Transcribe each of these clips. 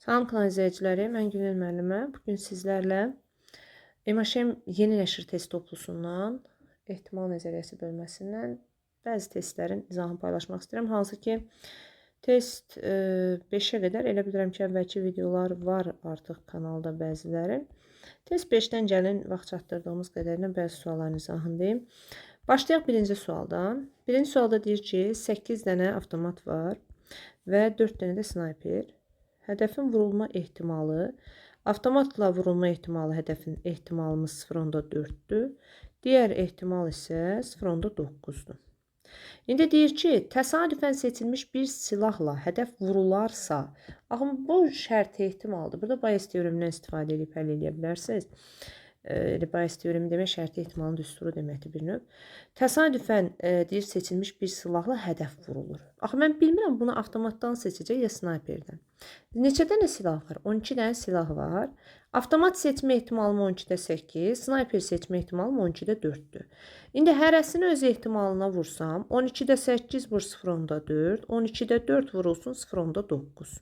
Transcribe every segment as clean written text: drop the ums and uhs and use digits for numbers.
Salam kanal izləyiciləri, mən Günel müəllimə. Bugün sizlərlə EMAŞEM yeni nəşr test toplusundan, ehtimal nəzəriyyəsi bölməsindən bəzi testlərin izahını paylaşmaq istəyirəm. Hansı ki, test 5-ə qədər, elə bilirəm ki, əvvəlki videolar var artıq kanalda bəziləri. Test 5-dən gəlin, vaxt çatdırdığımız qədərinə bəzi sualların izahını deyim. Başlayaq birinci sualdan. Birinci sualda deyir ki, 8 dənə avtomat var və 4 dənə də snayper. Hədəfin vurulma ehtimalı, avtomatla vurulma ehtimalı hədəfin ehtimalımız 0,4-dür. Digər ehtimal isə 0,9-dur. İndi deyir ki, təsadüfən seçilmiş bir silahla hədəf vurularsa, axı bu şərti ehtimaldır. Burada Bayes teoremindən istifadə edib həll edə bilərsiniz. Bayes teoremi demək şərti ehtimalın düsturu deməkdir bir növ. Təsadüfən deyir seçilmiş bir silahla hədəf vurulur. Axı mən bilmirəm bunu avtomatdan seçəcək ya snayperdən. Neçə dənə silah var? 12 dənə silah var. Avtomat seçmə ehtimalım 12-də 8, snayper seçmə ehtimalım 12-də 4-dür. İndi hərəsini öz ehtimalına vursam, 12-də 8 vur 0,4, 12-də 4 vurulsun 0,9.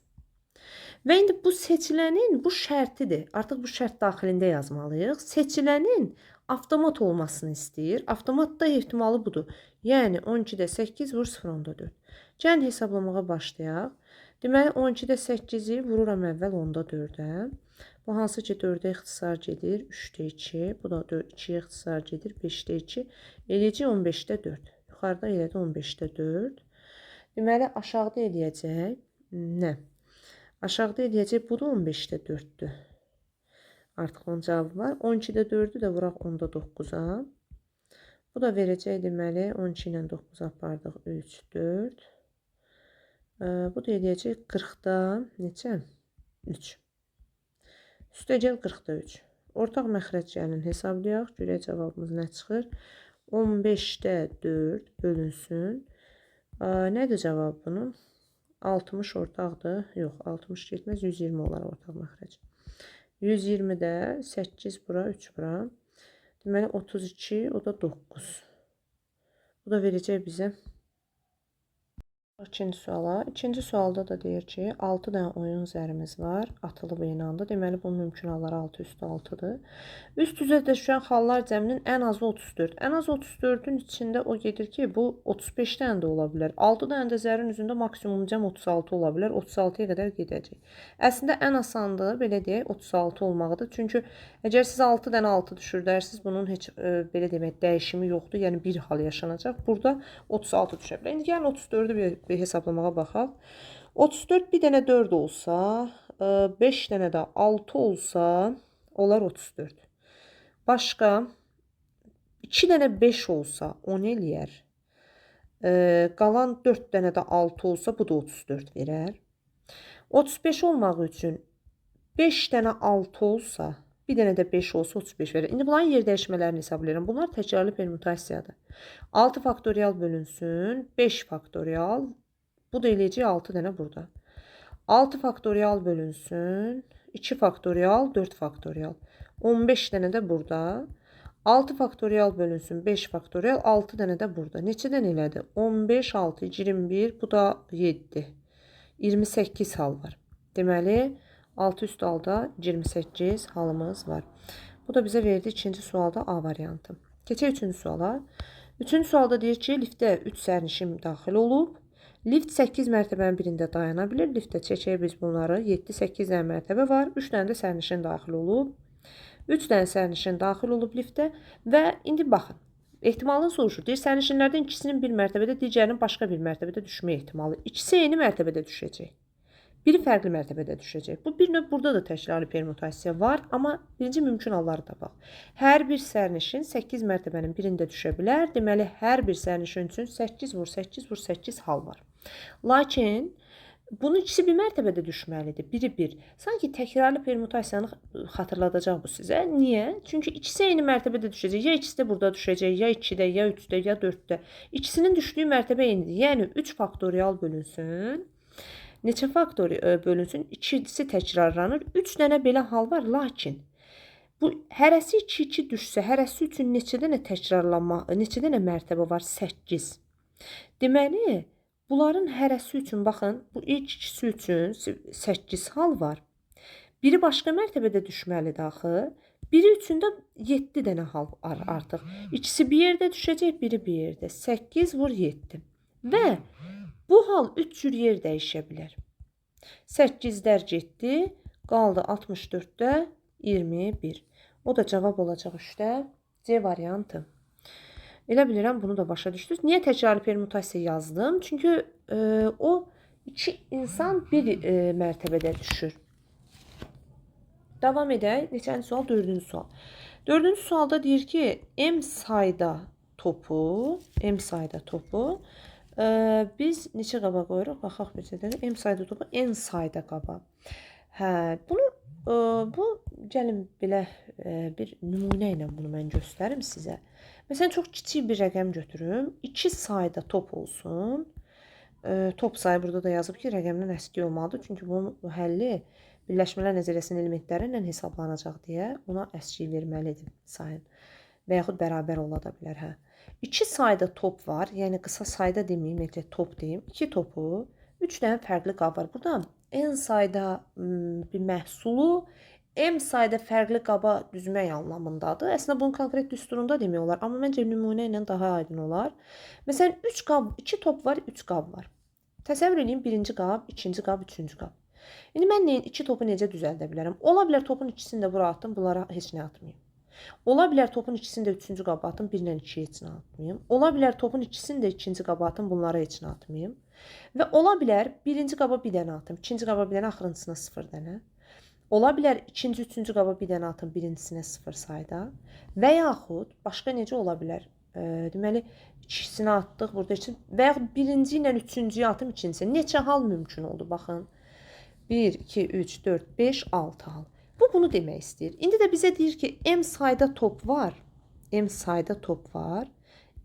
Və indi bu seçilənin bu şərtidir. Artıq bu şərt daxilində yazmalıyıq. Seçilənin avtomat olmasını istəyir. Avtomatda ehtimalı budur. Yəni 12-də 8 vur 0,4. Gəlin hesablamağa başlayaq. Deməli 12-də 8-i vururam əvvəl 10-da 4-ə. Bu hansı ki 4-ə ixtisar gedir 3-də 2. Bu da 2-yə ixtisar gedir 5-də 2. Eləyəcək 15-də 4. Yuxarıda elədi 15-də 4. Deməli aşağıda eləyəcək nə? Aşağıda eləyəcək, bu da 15-də 4-dür. Artıq onun cavabı var. 12-də 4-ü də vuraq 10-da 9-a. Bu da verəcək, deməli, 12 ilə 9 apardıq, 3, 4. Bu da eləyəcək 40-da neçə? 3. Üstə gəl 40-da 3. Ortaq məxrəc gəlin hesablayaq. Görək cavabımız nə çıxır? 15-də 4 bölünsün. Nədir cavab bunun? 60 ortaqdır. Yox, 60 getməz. 120 olar ortaq məxrəc. 120-də 8 bura, 3 bura. Deməli 32, o da 9. Bu da verəcək bizə İkinci suala. İkinci sualda da deyir ki, 6 dənə oyun zərimiz var. Atılıb eyni anda. Deməli, bunun mümkün halları 6 üstü 6-dır. Üst-üzə düşən xallar cəminin ən azı 34. Ən az 34-ün içində o gedir ki, bu 35 dənə də ola bilər. 6 dənə də zərin üzündə maksimum cəm 36 ola bilər. 36-ya qədər gedəcək. Əslində, ən asanlığı, belə deyək, 36 olmağıdır. Çünki əgər siz 6 dənə 6 düşürdərsiniz, bunun heç, belə demək, dəyişimi yoxdur. Yəni, bir hal yaşanacaq. Burada 36 düşə bilər. İndi gəlin 34-ü bir hesablamağa baxaq. 34 bir dənə 4 olsa, 5 dənə də 6 olsa, olar 34. Başqa 2 dənə 5 olsa 10 eləyər. Qalan 4 dənə də 6 olsa, bu da 34 verər. 35 olmaq üçün 5 dənə 6 olsa, bir dənə də 5 olsa 35 verir. İndi bunların yer dəyişmələrini hesablayıram. Bunlar təkrarlı permütasiyadır. 6 faktorial bölünsün, 5 faktorial. Bu da eləyəcək 6 dənə burada. 6 faktorial bölünsün, 2 faktorial, 4 faktorial. 15 dənə də burada. 6 faktorial bölünsün, 5 faktorial, 6 dənə də burada. Neçədən elədi? 15, 6, 21, bu da 7. 28 hal var. Deməli, 6 üstü halda 28 halımız var. Bu da bizə verdi ikinci sualda A variantı. Keçək üçüncü suala. Üçüncü sualda deyir ki, liftdə 3 sərnişin daxil olub. Lift 8 mərtəbənin birində dayana bilir. Liftdə çəkək biz bunları. 7-8 dənə mərtəbə var. 3 dənə də sərnişin daxil olub. 3 dənə sərnişin daxil olub liftdə. Və indi baxın. Ehtimalını soruşur. Deyir, sərnişinlərdən ikisinin bir mərtəbədə, digərinin başqa bir mərtəbədə düşmə ehtimalı. İkisi eyni mərtəbədə düşəcək. Biri fərqli mərtəbədə düşəcək. Bu bir növ burada da təkrarlı permütasiya var, amma birinci mümkün halları da bax. Hər bir sərnişin 8 mərtəbənin birində düşə bilər. Deməli, hər bir sərnişin üçün 8 vur 8 vur 8 hal var. Lakin bunun ikisi bir mərtəbədə düşməlidir. Biri bir. Sanki təkrarlı permütasiyanı xatırladacaq bu sizə. Niyə? Çünki ikisi eyni mərtəbədə düşəcək. Ya ikisi də burada düşəcək, ya 2-də, ya 3-də, ya 4-də. İkisinin düşdüyü mərtəbə eynidir. Yəni 3 faktorial bölünsün. Neçə faktor bölünsün? İkisi təkrarlanır. 3 dənə belə hal var. Lakin bu hərəsi 2-2 düşsə, hərəsi üçün neçə dənə təkrarlanma, neçə dənə mərtəbə var? 8. Deməli, bunların hərəsi üçün baxın, bu ilk ikisi üçün 8 hal var. Biri başqa mərtəbədə düşməlidir axı. Biri üçün də 7 dənə hal var artıq. İkisi bir yerdə düşəcək, biri bir yerdə. 8 vur 7. Və bu hal 3 cür yer dəyişə bilər. 8-lər getdi, qaldı 64-də 21. O da cavab olacaq 3-də C variantı. Elə bilirəm bunu da başa düşdünüz. Niyə təkrarlı permutasiya yazdım? Çünki o iki insan bir mərtəbədə düşür. Davam edək. Neçənci sual? 4-cü sual. 4-cü sualda deyir ki, M sayda topu biz neçə qaba qoyuruq? Baxaq bircədən. M sayda topu N sayda qaba. Hə, bunu bu gəlin belə bir nümunə ilə bunu mən göstərim sizə. Məsələn, çox kiçik bir rəqəm götürüm. 2 sayda top olsun. Top sayı burada da yazıb ki, rəqəmdən əski olmalıdır. Çünki bunun həlli Birləşmələr Nəzəriyyəsinin elementləri ilə hesablanacaq deyə ona əski verməlidir sayın. Və yaxud bərabər ola da bilər. Hə. 2 sayda top var. Yəni qısa sayda deməyim, necə top deyim. 2 topu, 3 dənə fərqli qab var. Burada N sayda bir məhsulu M sayda fərqli qaba düzmək anlamındadır. Əslində bunun konkret düsturunda demək olar, amma məncə nümunə ilə daha aydın olar. Məsələn, 2 top var, 3 qab var. Təsəvvür edin, birinci qab, ikinci qab, üçüncü qab. İndi mən 2 topu necə düzəldə bilərəm? Ola bilər topun ikisini də bura atdım, bunlara heç nə atmayayım. Ola bilər topun ikisini də üçüncü qaba atım, birlə 2-yə heç nə atmayayım. Ola bilər topun ikisini də ikinci qaba atım, bunlara heç nə atmayayım. Və ola bilər birinci qaba bir dənə atım, ikinci qaba bir dənə, axırıncısına 0 dənə. Ola bilər ikinci, üçüncü qaba bir dənə atım, birincisinə 0 sayda. Və yaxud başqa necə ola bilər? Deməli, ikisini atdıq burada üçün. Və yaxud birinci ilə üçüncüyü atım, ikincisi. Neçə hal mümkün oldu? Baxın. 1, 2, 3, 4, 5, 6 hal. Bu bunu demək istəyir. İndi də bizə deyir ki, M sayda top var. M sayda top var.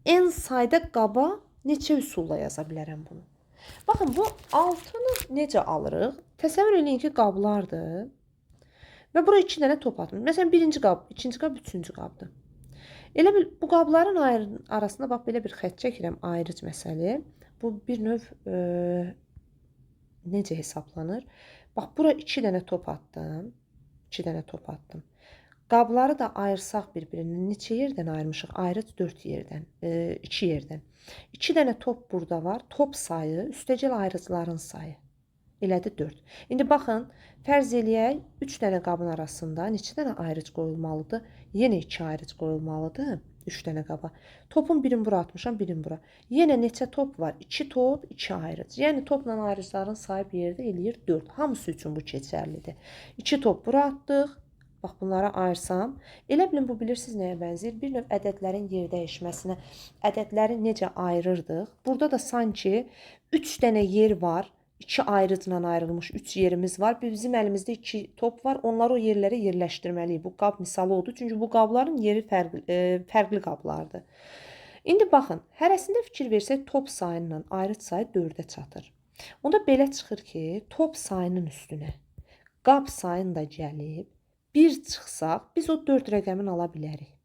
N sayda qaba neçə üsulla yaza bilərəm bunu? Baxın, bu 6-nı necə alırıq? Təsəvvür edin ki, qablardır. Və bura 2 dənə top atmış. Məsələn, birinci qab, ikinci qab, üçüncü qabdır. Elə bil, bu qabların arasında bax, belə bir xət çəkirəm, ayrıc məsələ. Bu bir növ necə hesablanır? Bax, bura 2 dənə top atdım. 2 dənə top atdım. Qabları da ayırsaq bir-birindən. Neçə yerdən ayırmışıq? Ayrıc 4 yerdən, 2 yerdən. 2 dənə top burada var. Top sayı, üstəgəl ayrıcların sayı. Elədi 4. İndi baxın, fərz eləyək, 3 dənə qabın arasında neçə dənə ayrıc qoyulmalıdır? Yenə 2 ayrıc qoyulmalıdır. 3 dənə qaba. Topun birini bura atmışam, birini bura. Yenə neçə top var? 2 top, 2 ayrıc. Yəni topla ayrıcların sayı bir yerdə eləyir 4. Hamısı üçün bu keçərlidir. 2 top bura atdıq. Bax, bunlara ayırsam. Elə bilin, bu bilirsiniz nəyə bənzəyir? Bir növ ədədlərin yer dəyişməsinə, ədədləri necə ayırırdıq? Burada da sanki 3 dənə yer var. 2 ayrıcla ayrılmış 3 yerimiz var. Bizim əlimizdə 2 top var. Onları o yerlərə yerləşdirməliyik. Bu qab misalı oldu. Çünki bu qabların yeri fərqli qablardır. İndi baxın, hərəsində fikir versək, top sayıyla ayrıc sayı 4-ə çatır. Onda belə çıxır ki, top sayının üstünə qab sayını da gəlib, 1 çıxsaq, biz o 4 rəqəmin ala bilərik.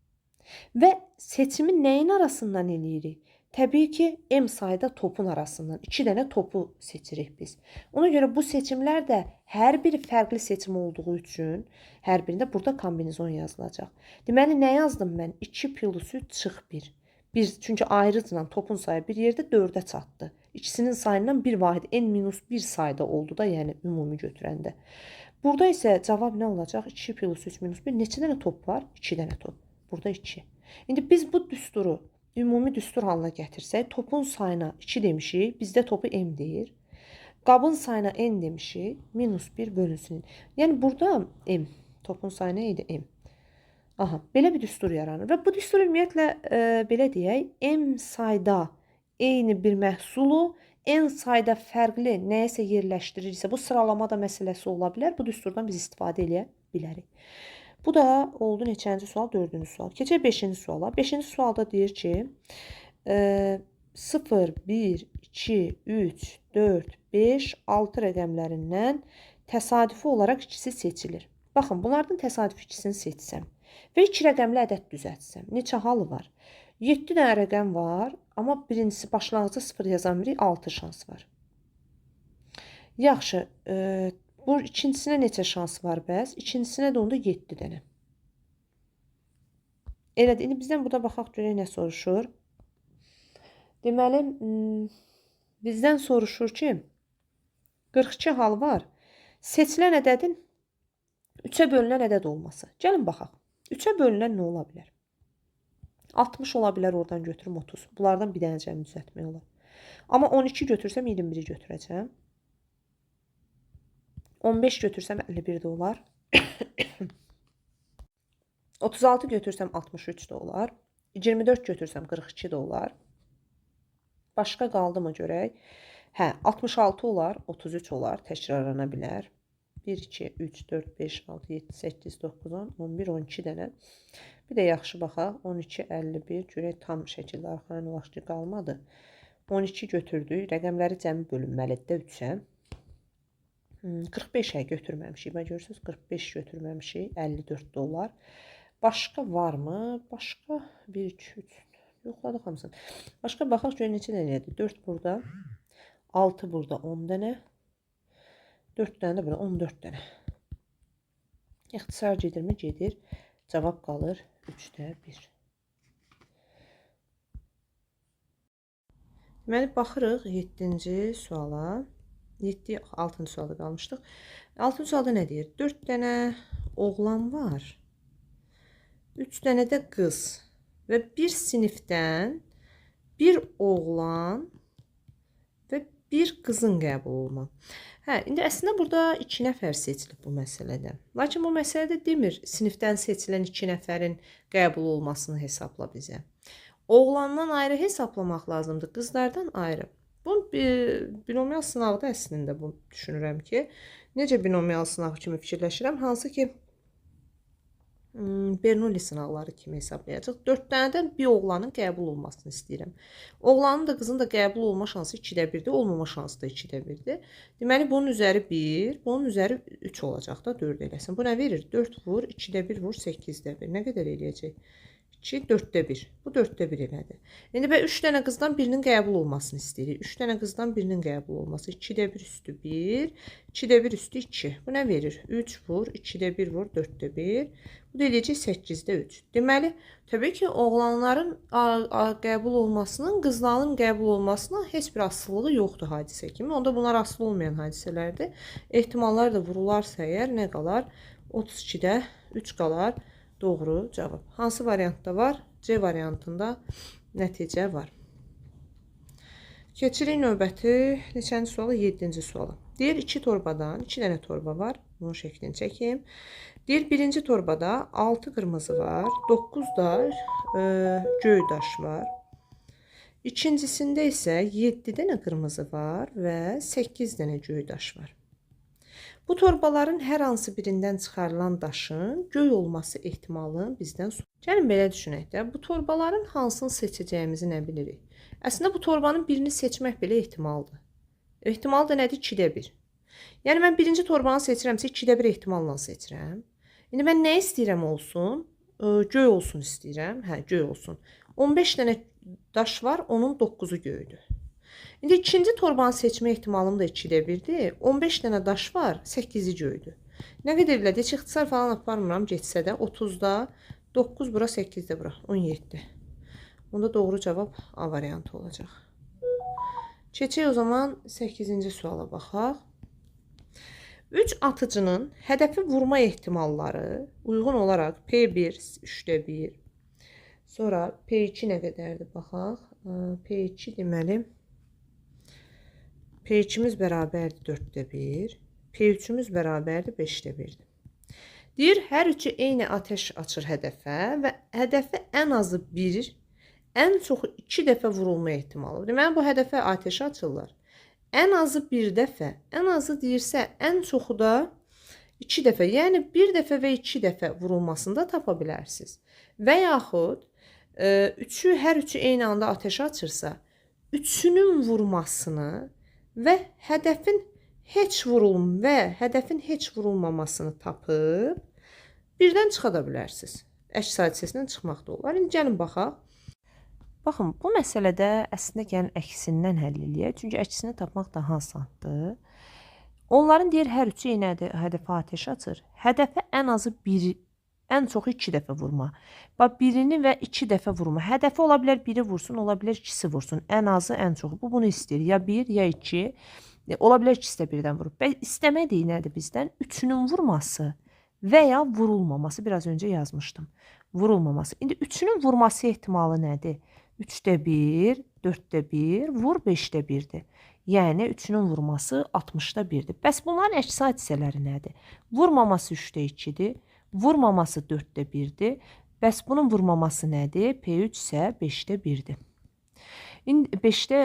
Və seçimi nəyin arasından eləyirik? Təbii ki, M sayda topun arasından 2 dənə topu seçirik biz. Ona görə bu seçimlər də hər biri fərqli seçim olduğu üçün hər birində burada kombinizon yazılacaq. Deməli, nə yazdım mən? 2 plus 3 çıx 1. Çünki ayrıcla topun sayı bir yerdə 4-ə çatdı. İkisinin sayından bir vahid N-1 sayda oldu da, yəni ümumi götürəndə. Burada isə cavab nə olacaq? 2 plus 3 minus 1. Neçə dənə top var? 2 dənə top. Burada 2. İndi biz bu düsturu ümumi düstur halına gətirsək, topun sayına 2 demişik, bizdə topu M deyir. Qabın sayına N demişik, minus 1 bölünsün. Yəni burada M, topun sayı nə idi? M. Aha, belə bir düstur yaranır. Və bu düstur ümumiyyətlə, belə deyək, M sayda eyni bir məhsulu N sayda fərqli nəyəsə yerləşdirirsə, bu sıralama da məsələsi ola bilər. Bu düsturdan biz istifadə edə bilərik. Bu da oldu neçənci sual? 4-cü sual. Keçək 5-ci suala. 5-ci sualda deyir ki, 0, 1, 2, 3, 4, 5, 6 rəqəmlərindən təsadüfi olaraq ikisi seçilir. Baxın, bunlardan təsadüfi ikisini seçsəm və 2 rəqəmli ədəd düzəltsəm, neçə halı var? 7 dənə rəqəm var, amma birincisi başlanğıcda 0 yazan biri 6 şans var. Yaxşı, Bu ikincisine neçə şans var bəs? İkincisine də onda 7 dənə. Elədir. İndi bizdən burada baxaq görək nə soruşur. Deməli, bizdən soruşur ki, 42 hal var. Seçilən ədədin 3-ə bölünən ədəd olması. Gəlin baxaq. 3-ə bölünən nə ola bilər? 60 ola bilər, oradan götürüm 30. Bunlardan bir dənə cəmi düzəltmək olar. Amma 12 götürsəm 21-i götürəcəm. 15 götürsəm 51 də olar. 36 götürsəm 63 də olar. 24 götürsəm 42 də olar. Başqa qaldı mı görək? Hə, 66 olar, 33 olar, təkrarlana bilər. 1, 2, 3, 4, 5, 6, 7, 8, 9, 10, 11, 12 dənə. Bir də yaxşı baxaq. 12, 51, görək tam şəkildə arxaya nə vaxt ki qalmadı. 12 götürdük. Rəqəmləri cəmi bölünməlidir 3-ə. 45-ə götürməmişik. Bax görürsünüz, 45 götürməmişik. 54 dollar. Başqa varmı? Başqa 1, 2, 3. Yoxladıq hamısını. Başqa baxaq görək neçə dənədir. 4 burada. 6 burada 10 dənə. 4 dənə də burada 14 dənə. İxtisar gedirmi? Gedir. Cavab qalır 3-də 1. Deməli, baxırıq 7-ci suala. 6-cı sualda qalmışdıq. 6-cı sualda nə deyir? 4 dənə oğlan var. 3 dənə də qız. Və bir sinifdən bir oğlan və bir qızın qəbul olma. Hə, indi əslində burada 2 nəfər seçilib bu məsələdə. Lakin bu məsələdə demir, sinifdən seçilən 2 nəfərin qəbul olmasını hesabla bizə. Oğlandan ayrı hesaplamaq lazımdır, qızlardan ayrı. Bu binomial sınavda əslində bu düşünürəm ki, necə binomial sınav kimi fikirləşirəm, hansı ki Bernoulli sınavları kimi hesablayacaq. 4 dənədən bir oğlanın qəbul olmasını istəyirəm. Oğlanın da qızın da qəbul olma şansı 2-də 1-dir, olmama şansı da 2-də 1-dir. Deməli, bunun üzəri 1, bunun üzəri 3 olacaq da 4 eləsin. Bu nə verir? 4 vur, 2-də 1 vur, 8-də 1. Nə qədər eləyəcək? 2, 4-də 1. Bu 4-də 1 elədi. İndi 3 dənə qızdan birinin qəbul olmasını istəyirik. 3 dənə qızdan birinin qəbul olması. 2-də 1 üstü 1, 2-də 1 üstü 2. Bu nə verir? 3 vur, 2-də 1 vur, 4-də 1. Bu da eləyəcək 8-də 3. Deməli, təbii ki, oğlanların qəbul olmasının, qızların qəbul olmasına heç bir asılılığı yoxdur hadisə kimi. Onda bunlar asılı olmayan hadisələrdir. Ehtimallar da vurularsa əgər nə qalar? 32-də 3 qalar. Doğru cavab. Hansı variantda var? C variantında nəticə var. Keçirik növbəti neçənci suala? 7-ci suala. Deyir 2 torbadan 2 dənə torba var. Bunun şəklini çəkeyim. Deyir birinci torbada 6 qırmızı var. 9 da göy daş var. İkincisində isə 7 dənə qırmızı var və 8 dənə göy daş var. Bu torbaların hər hansı birindən çıxarılan daşın göy olması ehtimalını bizdən soruşur. Gəlin belə düşünək də, bu torbaların hansını seçəcəyimizi nə bilirik? Əslində bu torbanın birini seçmək belə ehtimaldır. Ehtimal da nədir? 2-də 1. Yəni mən birinci torbanı seçirəmsə 2-də 1 ehtimalla seçirəm. İndi mən nə istəyirəm olsun? Göy olsun istəyirəm. Hə, göy olsun. 15 dənə daş var, onun 9-u göydür. İndi ikinci torbanı seçmə ehtimalım da 2-də 1-dir. 15 dənə daş var, 8-i göydür. Nə qədər elədi? Heç ixtisar falan aparmıram getsə də 30-da 9 bura, 8-də bura, 17. Onda doğru cavab A variantı olacaq. Keçək o zaman 8-ci suala baxaq. 3 atıcının hədəfi vurma ehtimalları uyğun olaraq P1 3-də 1. Sonra P2 nə qədərdir baxaq. P2 deməli P2'miz bərabərdir 4-də 1. P3'ümüz bərabərdir 5-də 1-dir. Deyir, hər üçü eyni ateş açır hədəfə və hədəfə ən azı 1, ən çoxu 2 dəfə vurulma ehtimalı. Deməli, bu hədəfə ateş açırlar. Ən azı 1 dəfə, ən azı deyirsə, ən çoxu da 2 dəfə, yəni 1 dəfə və 2 dəfə vurulmasını da tapa bilərsiniz. Və yaxud hər üçü eyni anda ateş açırsa, üçünün vurmasını və hədəfin heç vurulmamasını tapıb birdən çıxa bilərsiniz. Əks hadisəsindən çıxmaq da olar. İndi gəlin baxaq. Baxın, bu məsələdə əslində gəlin əksindən həll eləyək. Çünki əksini tapmaq daha asandır. Onların deyir hər üçü eyni hədəfə atəş açır. Hədəfə ən azı biri, ən çoxu 2 dəfə vurma. Bax, birini və 2 dəfə vurma. Hədəfi ola bilər biri vursun, ola bilər ikisi vursun. Ən azı, ən çoxu. Bu bunu istəyir. Ya 1, ya 2. Ola bilər ikisi də birdən vurub. İstəmədiyi nədir bizdən? Üçünün vurması və ya vurulmaması. Biraz öncə yazmışdım. Vurulmaması. İndi üçünün vurması ehtimalı nədir? 3də 1, 4də 1, vur 5də 1-dir. Yəni üçünün vurması 60da 1-dir. Bəs bunların əks hadisələri nədir? Vurmaması 3də 2-dir. Vurmaması 4də 1-dir. Bəs bunun vurmaması nədir? P3 isə 5də 1-dir. İndi 5də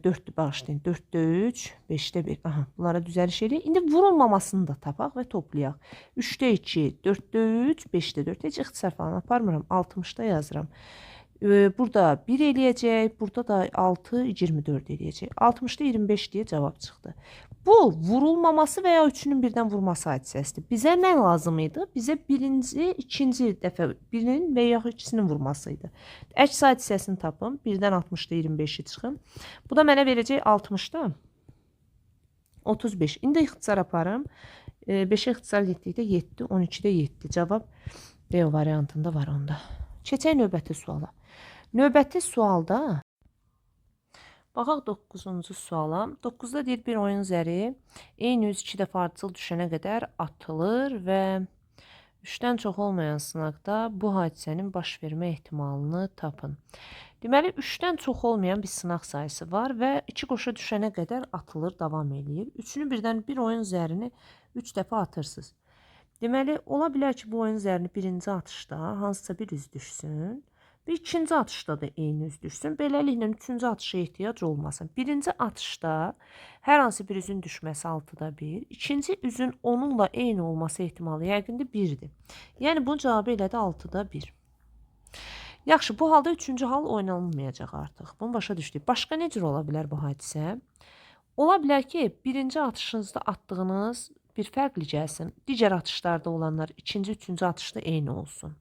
4-dür, bağışlayın. 4də 3, 5də 1. Aha, bunlara düzəliş edək. İndi vurulmamasını da tapaq və toplayaq. 3də 2, 4də 3, 5də 4. Heç ixtisar falan aparmıram. 60da yazıram. Burada 1 eləyəcək, burada da 6, 24 eləyəcək. 60-da 25 deyə cavab çıxdı. Bu, vurulmaması və ya üçünün birdən vurması hadisəsidir. Bizə nə lazım idi? Bizə birinci, ikinci dəfə birinin və ya ikisinin vurması idi. Əks hadisəsini tapın. 1-dən 60-da 25-i çıxın. Bu da mənə verəcək 60-da 35. İndi ixtisar aparım. 5-ə ixtisar getdikdə 7, 12-də 7. Cavab B variantında var onda. Keçək növbəti suala. Növbəti sualda baxaq 9-cu suala. 9-da deyir bir oyun zəri eyni üz 2 dəfə ardıcıl düşənə qədər atılır və 3-dən çox olmayan sınaqda bu hadisənin baş vermə ehtimalını tapın. Deməli, 3-dən çox olmayan bir sınaq sayısı var və 2 qoşa düşənə qədər atılır, davam eləyir. Üçünü birdən bir oyun zərini 3 dəfə atırsınız. Deməli, ola bilər ki, bu oyun zərini birinci atışda hansısa bir üz düşsün. Və ikinci atışda da eyni üz düşsün. Beləliklə, üçüncü atışa ehtiyac olmasın. Birinci atışda hər hansı bir üzün düşməsi 6-da 1. İkinci üzün onunla eyni olması ehtimalı yəqində 1-dir. Yəni, bunun cavabı elə də 6-da 1. Yaxşı, bu halda üçüncü hal oynanılmayacaq artıq. Bunu başa düşdük. Başqa necə ola bilər bu hadisə? Ola bilər ki, birinci atışınızda atdığınız bir fərqli gəlsin. Digər atışlarda olanlar ikinci, üçüncü atışda eyni olsun.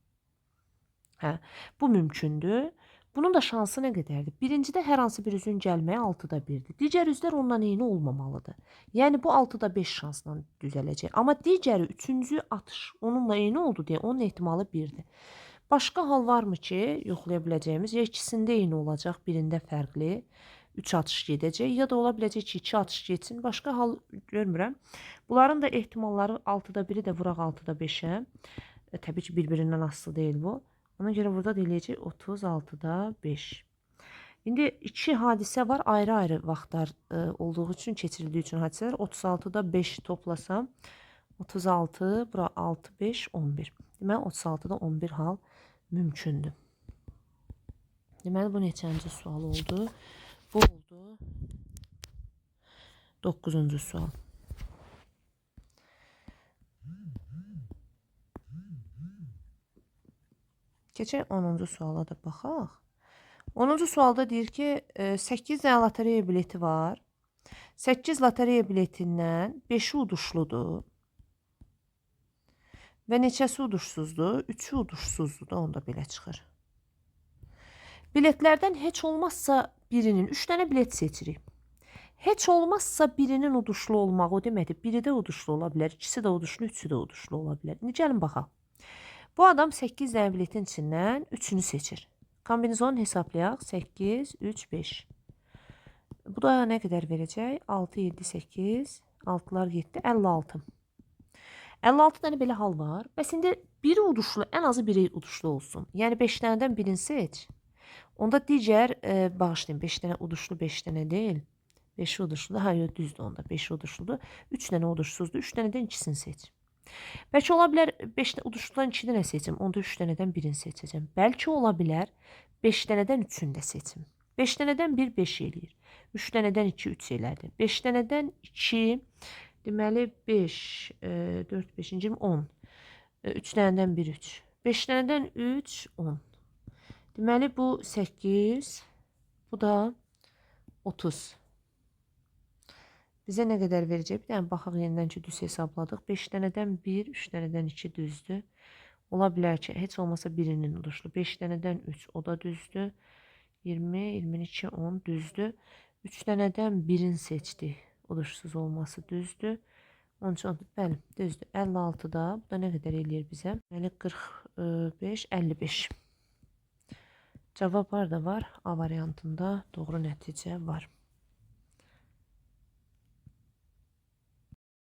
Hə, bu mümkündür. Bunun da şansı nə qədərdir? Birincidə hər hansı bir üzün gəlməyi 6-da 1-dir. Digər üzlər ondan eyni olmamalıdır. Yəni, bu 6-da 5 şansla düzələcək. Amma digəri, üçüncü atış onunla eyni oldu deyə onun ehtimalı 1-dir. Başqa hal varmı ki, yoxlaya biləcəyimiz? Ya ikisində eyni olacaq, birində fərqli. 3 atış gedəcək, ya da ola biləcək ki, 2 atış getsin. Başqa hal görmürəm. Bunların da ehtimalları 6-da 1-i də vuraq 6-da 5-ə. Təbii ki, bir-birindən asılı deyil bu. Ona görə burada deyiləcək 36-da 5. İndi iki hadisə var, ayrı-ayrı vaxtlar olduğu üçün, keçirildiyi üçün hadisələr. 36-da 5 toplasam, 36, bura 6, 5, 11. Deməli, 36-da 11 hal mümkündür. Deməli, bu neçənci sual oldu? Bu oldu 9-cu sual. Keçək 10-cu suala da baxaq. 10-cu sualda deyir ki, 8 dənə lotereya bileti var. 8 lotereya biletindən 5-i uduşludur. Və neçəsi uduşsuzdur? 3-ü uduşsuzdur da, onda belə çıxır. Biletlərdən heç olmazsa birinin, 3 dənə bilet seçirik. Heç olmazsa birinin uduşlu olmağı o deməkdir. Biri də uduşlu ola bilər, ikisi də uduşlu, üçü də uduşlu ola bilər. İndi gəlin baxaq. Bu adam 8 dənə biletin içindən 3-ünü seçir. Kombinizonu hesablayaq. 8, 3, 5. Bu da nə qədər verəcək? 6, 7, 8. 6'lar getdi. 56. 56 dənə belə hal var. Bəs indi biri uduşlu, ən azı biri uduşlu olsun. Yəni 5 dənədən birini seç. Onda digər, bağışlayın, 5 dənə uduşlu, 5 dənə deyil. 5 uduşludur. Ha, yox, düzdür onda. 5 uduşludur. 3 dənə uduşsuzdur. 3 dənədən ikisini seç. Bəlkə ola bilər 5 uduşludan 2 dənə seçim. Onda 3 dənədən birini seçəcəm. Bəlkə ola bilər 5 dənədən 3-ünü də seçim. 5 dənədən 1, 5 eləyir. 3 dənədən 2, 3 elədi. 5 dənədən 2, deməli 5, 4, 5, 10. 3 dənədən 1, 3. 5 dənədən 3, 10. Deməli bu 8, bu da 30. Bizə nə qədər verəcək? Bir dənə baxaq yenidən ki, düz hesabladıq. 5 dənədən 1, 3 dənədən 2 düzdür. Ola bilər ki, heç olmasa birinin uduşlu. 5 dənədən 3, o da düzdür. 20, 22, 10 düzdür. 3 dənədən birini seçdik. Uduşsuz olması düzdür. 13, bəli, düzdür. 56-da, bu da nə qədər eləyir bizə? Deməli 45, 55. Cavab var da var. A variantında doğru nəticə var.